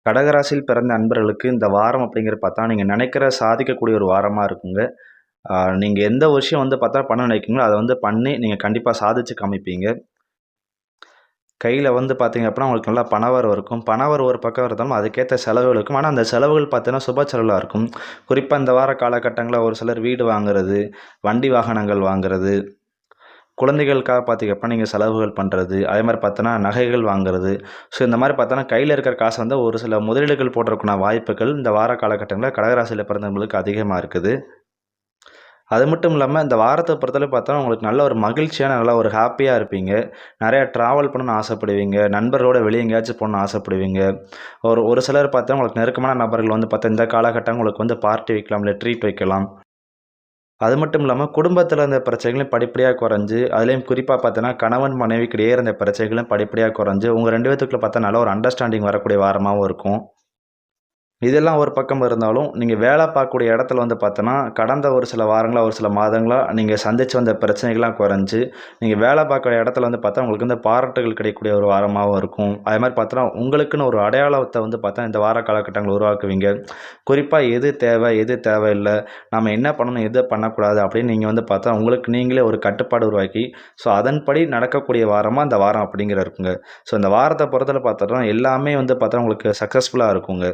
கடகராசியில் பிறந்த அன்பர்களுக்கு இந்த வாரம் அப்படிங்கிற பார்த்தா, நீங்க நினைக்கிற சாதிக்கக்கூடிய ஒரு வாரமா இருக்குங்க. நீங்க எந்த விஷயம் வந்து பார்த்தா பண்ண நினைக்கிறீங்களோ, அத வந்து பண்ணி நீங்க கண்டிப்பா சாதிச்சு காமிப்பீங்க. கையில வந்து பார்த்தீங்க அப்படின்னா, உங்களுக்கு நல்லா பணவரவு இருக்கும். பணவரவு ஒரு பக்கம் இருந்தாலும், அதுக்கேத்த செலவுகள் இருக்கும். ஆனா, அந்த செலவுகள் பார்த்தீங்கன்னா, சுப செலவா இருக்கும். குறிப்பா இந்த வார காலகட்டங்கள்ல ஒரு சிலர் வீடு வாங்குறது, வண்டி வாகனங்கள் வாங்குறது, குழந்தைகளுக்காக பார்த்தீங்க அப்படின்னா, நீங்க செலவுகள் பண்றது, அதே மாரி பார்த்தோன்னா நகைகள் வாங்குறது. ஸோ, இந்த மாரி பார்த்தோன்னா, கையில இருக்கிற காச வந்து ஒரு சில முதலீடுகள் போடுறதுக்கான வாய்ப்புகள் இந்த வார காலகட்டங்கள்ல கடகராசியில பிறந்தவங்களுக்கு அதிகமா இருக்குது. அது மட்டும் இல்லாம, இந்த வாரத்த பொறுத்தளவு பார்த்தா, உங்களுக்கு நல்ல ஒரு மகிழ்ச்சியான, நல்ல ஒரு ஹேப்பியா இருப்பீங்க. நெறைய ட்ராவல் பண்ணணும்னு ஆசைப்படுவீங்க. நண்பர்களோட வெளிய எங்கேயாச்சும் போணும்னு ஆசைப்படுவீங்க. ஒரு ஒரு சிலர் பார்த்தா, உங்களுக்கு நெருக்கமான நபர்கள் வந்து பார்த்தா, இந்த காலகட்டம் உங்களுக்கு வந்து பார்ட்டி வைக்கலாம், இல்ல ட்ரீட் வைக்கலாம். அது மட்டும் இல்லாம, குடும்பத்தில இருந்த பிரச்சனைகளும் படிப்படியா குறைஞ்சு, அதிலயும் குறிப்பா பார்த்தோன்னா, கணவன் மனைவிக்கு இடையே இருந்த பிரச்சனைகளும் படிப்படியா குறைஞ்சு, உங்க 2 பேத்துக்குள்ள பார்த்தா, நல்ல ஒரு அண்டர்ஸ்டாண்டிங் வரக்கூடிய வாரமாவும் இருக்கும். இதெல்லாம் ஒரு பக்கம் இருந்தாலும், நீங்க வேலை பார்க்கக்கூடிய இடத்துல வந்து பார்த்தோன்னா, கடந்த ஒரு சில வாரங்களா, ஒரு சில மாதங்களா நீங்க சந்திச்சு வந்த பிரச்சனைகள்லாம் குறைஞ்சு, நீங்க வேலை பார்க்குற இடத்துல வந்து பார்த்தா, உங்களுக்கு வந்து பாராட்டுகள் கிடைக்கக்கூடிய ஒரு வாரமாவும் இருக்கும். அதேமாரி பார்த்தோன்னா, உங்களுக்குன்னு ஒரு அடையாளத்த வந்து பார்த்தா, இந்த வார காலகட்டங்கள்ல உருவாக்குவீங்க. குறிப்பா எது தேவை, எது தேவையில்ல, நாம என்ன பண்ணணும், எது பண்ணக்கூடாது அப்படின்னு நீங்க வந்து பார்த்தா, உங்களுக்கு நீங்களே ஒரு கட்டுப்பாடு உருவாக்கி, ஸோ அதன்படி நடக்கக்கூடிய வாரமா இந்த வாரம் அப்படிங்கிற இருக்குங்க. ஸோ இந்த வாரத்த பொறுத்தவரை பார்த்தோன்னா, எல்லாமே வந்து பார்த்தா உங்களுக்கு சக்சஸ்ஃபுல்லா இருக்குங்க.